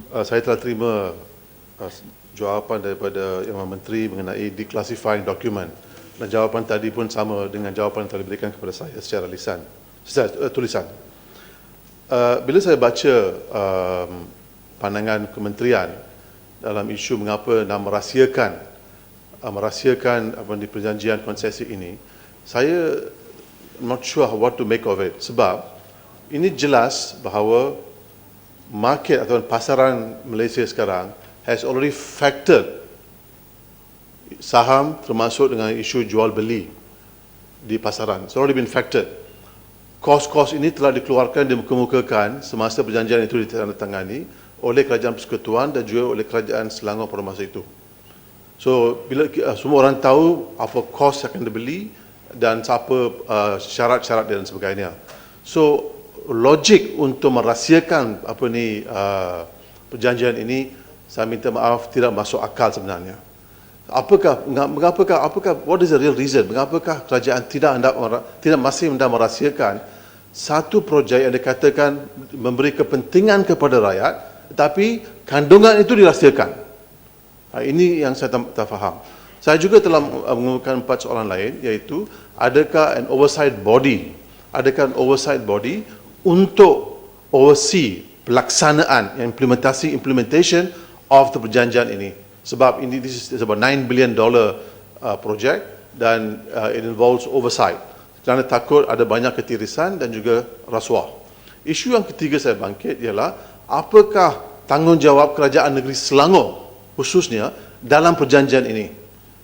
Saya telah terima jawapan daripada Yang Menteri mengenai declassifying document, dan jawapan tadi pun sama dengan jawapan yang telah diberikan kepada saya secara tulisan. Bila saya baca pandangan kementerian dalam isu mengapa nak merahsiakan di perjanjian konsesi ini, saya not sure what to make of it, sebab ini jelas bahawa market atau pasaran Malaysia sekarang has already factored saham termasuk dengan isu jual beli di pasaran. It's already been factored. Kos-kos ini telah dikeluarkan, dikemukakan semasa perjanjian itu ditandatangani oleh Kerajaan Persekutuan dan juga oleh Kerajaan Selangor pada masa itu. So, bila semua orang tahu apa kos yang akan dibeli dan siapa syarat-syarat dan sebagainya. So, logik untuk merahsiakan perjanjian ini, saya minta maaf, tidak masuk akal sebenarnya. Apakah what is the real reason? Mengapakah kerajaan tidak masih hendak merahsiakan satu projek yang dikatakan memberi kepentingan kepada rakyat, tetapi kandungan itu dirahsiakan? Ini yang saya tak faham. Saya juga telah mengemukakan 4 soalan lain, iaitu adakah an oversight body untuk oversee pelaksanaan implementation of the perjanjian ini. Sebab ini this is about $9 billion project dan it involves oversight. Kerana takut ada banyak ketirisan dan juga rasuah. Isu yang ketiga saya bangkit ialah apakah tanggungjawab kerajaan negeri Selangor khususnya dalam perjanjian ini.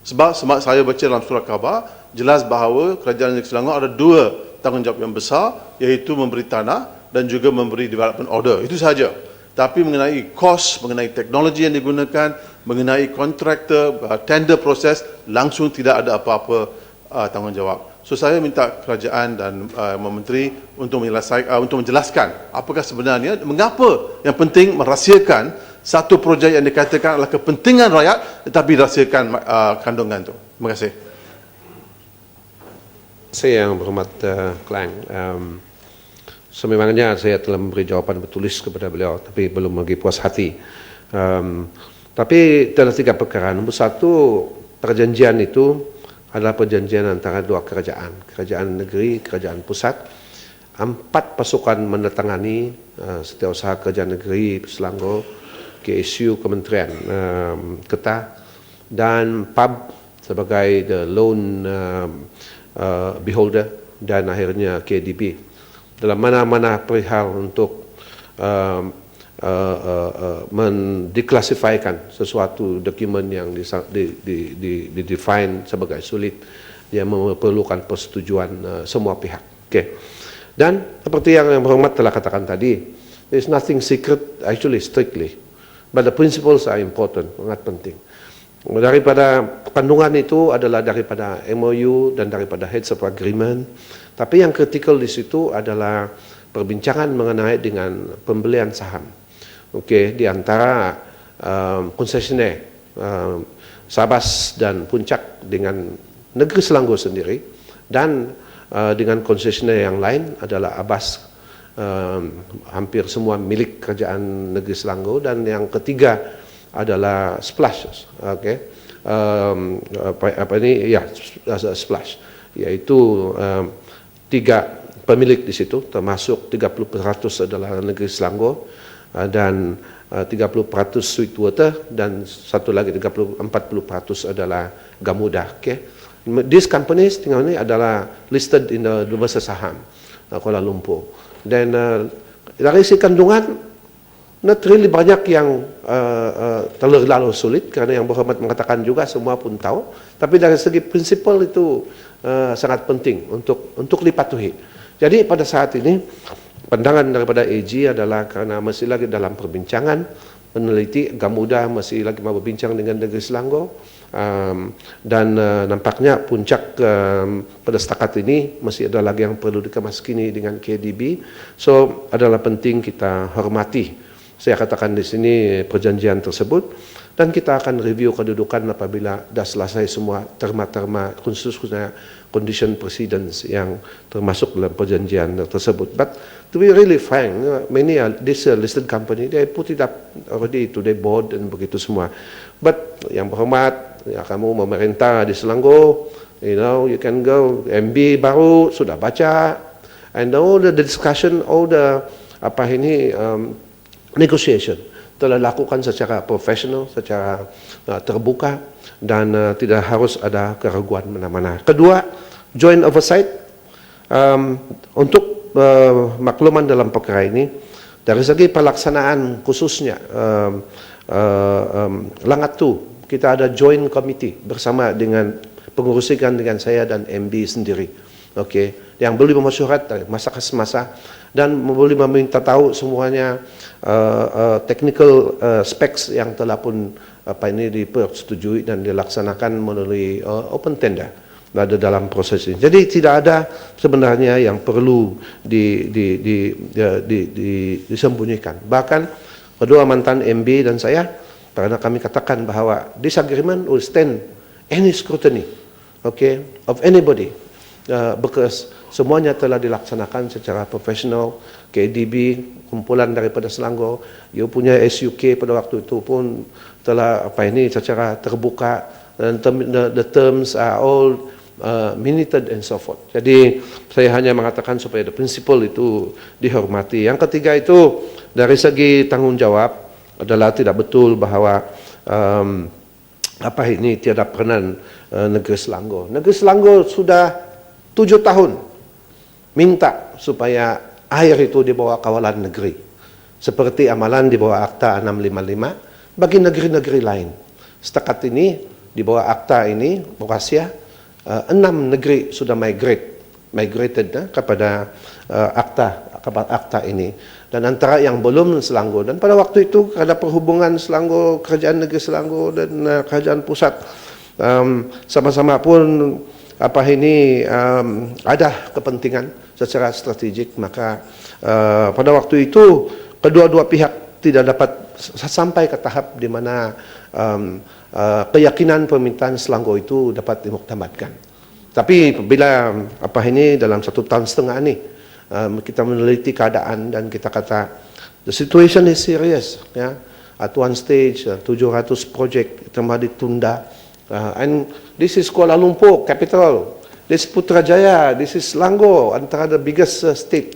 Sebab saya baca dalam surat khabar jelas bahawa kerajaan negeri Selangor ada 2 tanggungjawab yang besar, iaitu memberi tanah dan juga memberi development order. Itu sahaja. Tapi mengenai kos, mengenai teknologi yang digunakan, mengenai kontraktor, tender proses, langsung tidak ada apa-apa tanggungjawab. So saya minta kerajaan dan menteri untuk menjelaskan apakah sebenarnya, mengapa yang penting merahsiakan satu projek yang dikatakan adalah kepentingan rakyat tetapi dirahsiakan kandungan itu. Terima kasih. Saya yang berhormat Klang, sememangnya saya telah memberi jawapan bertulis kepada beliau, tapi belum lagi puas hati. Tapi ada 3 perkara. Nombor 1, perjanjian itu adalah perjanjian antara 2 kerajaan, kerajaan negeri, kerajaan pusat. 4 pasukan menandatangani, Setiausaha Kerajaan Negeri Selangor, KSU Kementerian Kedah, dan PAB sebagai the loan beholder, dan akhirnya KDB. Dalam mana-mana perihal untuk mendeklasifikan sesuatu dokumen yang didefine sebagai sulit, yang memerlukan persetujuan semua pihak. Okay. Dan seperti yang berhormat telah katakan tadi, there is nothing secret actually strictly, but the principles are important, sangat penting. Daripada kandungan itu adalah daripada MOU dan daripada Heads of Agreement. Tapi yang kritikal di situ adalah perbincangan mengenai dengan pembelian saham. Okey, di antara konsesioner Sabas dan Puncak dengan negeri Selangor sendiri, dan dengan konsesioner yang lain adalah Abas, hampir semua milik kerajaan negeri Selangor, dan yang ketiga adalah Splash, okay. Splash, iaitu 3 pemilik di situ, termasuk 30% adalah negeri Selangor, dan 30% Sweetwater, dan satu lagi 40% adalah Gamuda. Okay. These companies tinggal ini adalah listed in the Bursa Saham Kuala Lumpur. Dan dari sisi kandungan, not really banyak yang terlalu sulit, kerana yang berhormat mengatakan juga semua pun tahu. Tapi dari segi prinsipal itu sangat penting untuk dipatuhi. Jadi pada saat ini pandangan daripada AG adalah kerana masih lagi dalam perbincangan, peneliti Gamuda masih lagi mau berbincang dengan negeri Selangor, dan nampaknya Puncak pada setakat ini masih ada lagi yang perlu dikemaskini dengan KDB. So adalah penting kita hormati Saya katakan di sini perjanjian tersebut dan kita akan review kedudukan apabila dah selesai semua terma-terma khususnya condition precedents yang termasuk dalam perjanjian tersebut. But to be really frank, many are this listed company, they put it up already to their board dan begitu semua. But yang berhormat, ya, kamu memerintah di Selangor, you know, you can go, MB baru sudah baca, and all the discussion, all the negotiation telah lakukan secara profesional, secara terbuka dan tidak harus ada keraguan mana-mana. Kedua, joint oversight untuk makluman dalam perkara ini dari segi pelaksanaan khususnya Langatu kita ada joint committee bersama dengan pengurusan dengan saya dan MB sendiri. Okey, yang boleh memesyuarat masa ke semasa dan boleh meminta tahu semuanya technical specs yang telah pun dipersetujui dan dilaksanakan melalui open tender ada dalam proses ini. Jadi tidak ada sebenarnya yang perlu disembunyikan. Bahkan kedua mantan MB dan saya, karena kami katakan bahawa this agreement will stand any scrutiny, okay, of anybody, because semuanya telah dilaksanakan secara profesional. KDB, kumpulan daripada Selangor, you punya SUK pada waktu itu pun telah secara terbuka dan the terms are all minuted and so forth. Jadi saya hanya mengatakan supaya the principle itu dihormati. Yang ketiga itu dari segi tanggung jawab adalah tidak betul bahawa tiada peranan negeri Selangor. Negeri Selangor sudah 7 tahun minta supaya air itu di bawah kawalan negeri. Seperti amalan di bawah Akta 655 bagi negeri-negeri lain. Setakat ini di bawah Akta ini, Asia, 6 negeri sudah migrated kepada Akta ini. Dan antara yang belum Selangor, dan pada waktu itu ada perhubungan Selangor, kerajaan negeri Selangor dan kerajaan pusat sama-sama pun ada kepentingan secara strategik, maka pada waktu itu kedua-dua pihak tidak dapat sampai ke tahap di mana keyakinan permintaan Selangor itu dapat dimuktamadkan. Tapi bila dalam 1 tahun setengah ini kita meneliti keadaan dan kita kata the situation is serious, ya. At one stage 700 projek telah ditunda, and this is Kuala Lumpur capital, this is Putrajaya, this is Selangor, antara the biggest state,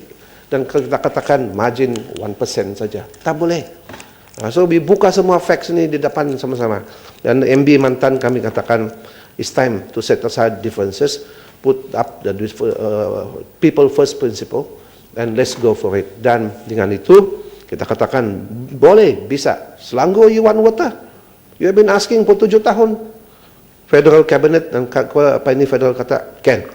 dan kita katakan margin 1% saja, tak boleh. So buka semua facts ini di depan sama-sama, dan MB mantan kami katakan it's time to set aside differences, put up the people first principle, and let's go for it. Dan dengan itu kita katakan boleh, bisa. Selangor you want water, you have been asking for 7 tahun. Federal cabinet dan federal kata can,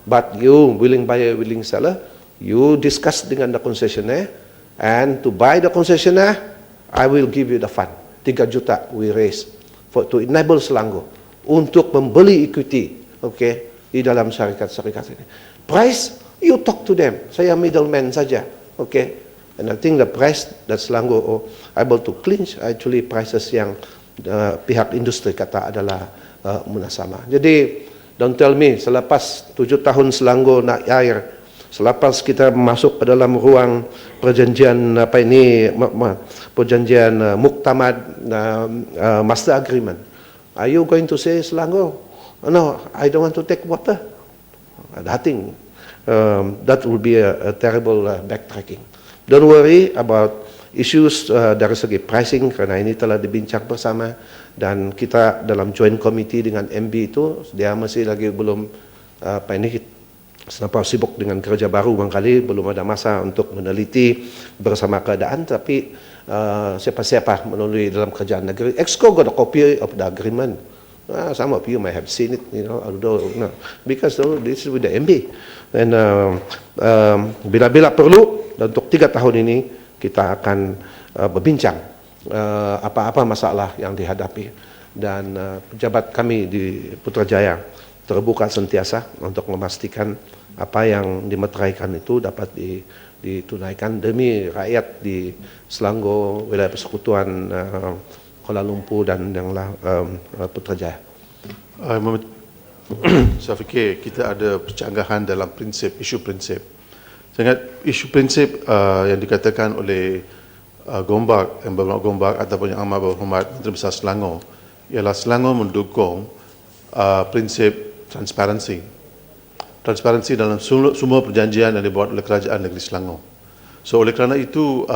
but you willing buyer, willing seller, you discuss dengan the concessionaire, and to buy the concessionaire, I will give you the fund. 3 juta we raise to enable Selangor untuk membeli equity, okay, di dalam syarikat-syarikat ini. Price, you talk to them. Saya middleman saja, okay. And I think the price that Selangor are able to clinch actually prices yang pihak industri kata adalah munasabah. Jadi don't tell me selepas 7 tahun Selangor nak air, selepas kita masuk ke dalam ruang perjanjian perjanjian muktamad master agreement, are you going to say Selangor, no, I don't want to take water? I think that will be a terrible backtracking. Don't worry about issues dari segi pricing, kerana ini telah dibincang bersama dan kita dalam joint committee dengan MB itu, dia masih lagi belum sibuk dengan kerja baru, barangkali belum ada masa untuk meneliti bersama keadaan, tapi siapa-siapa melalui dalam kerjaan negeri. Exco got a copy of the agreement. Some of you may have seen it, you know, although no, because this is with the MB. And bila-bila perlu, dan untuk 3 tahun ini kita akan berbincang apa-apa masalah yang dihadapi, dan pejabat kami di Putrajaya terbuka sentiasa untuk memastikan apa yang dimeteraikan itu dapat ditunaikan demi rakyat di Selangor, wilayah persekutuan Kuala Lumpur dan yang Putrajaya. Saya fikir kita ada percanggahan dalam prinsip, isu prinsip. Saya ingat isu prinsip yang dikatakan oleh Gombak, yang bermakna Gombak ataupun yang amat berhormat Menteri Besar Selangor ialah Selangor mendukung prinsip transparansi. Transparansi dalam semua perjanjian yang dibuat oleh Kerajaan Negeri Selangor. So oleh kerana itu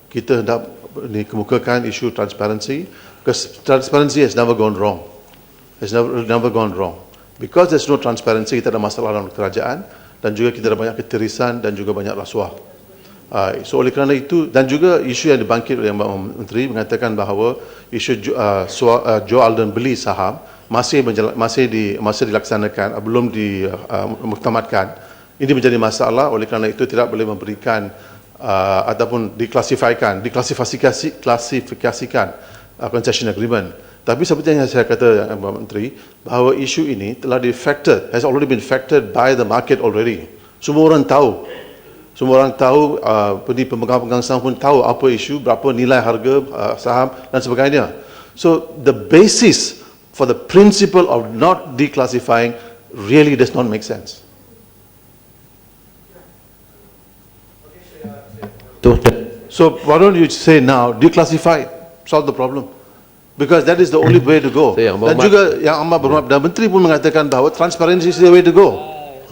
kita hendak dikemukakan isu transparansi, because transparency has never gone wrong. Has never gone wrong. Because there's no transparency, kita ada masalah dalam kerajaan dan juga kita ada banyak ketirisan dan juga banyak rasuah. So oleh kerana itu, dan juga isu yang dibangkit oleh Menteri mengatakan bahawa isu jual dan beli saham masih dilaksanakan, belum dimuktamadkan. Ini menjadi masalah, oleh kerana itu tidak boleh memberikan ataupun diklasifikasikan concession agreement. Tapi seperti yang saya kata Pak Menteri, bahawa isu ini telah has already been factored by the market already. Semua orang tahu. Semua orang tahu, pemegang-pemegang saham pun tahu apa isu, berapa nilai harga saham dan sebagainya. So the basis for the principle of not declassifying really does not make sense. So why don't you say now, declassify, solve the problem? Because that is the only way to go. Dan juga yang amat berhormat dan Menteri pun mengatakan bahawa transparency is the way to go.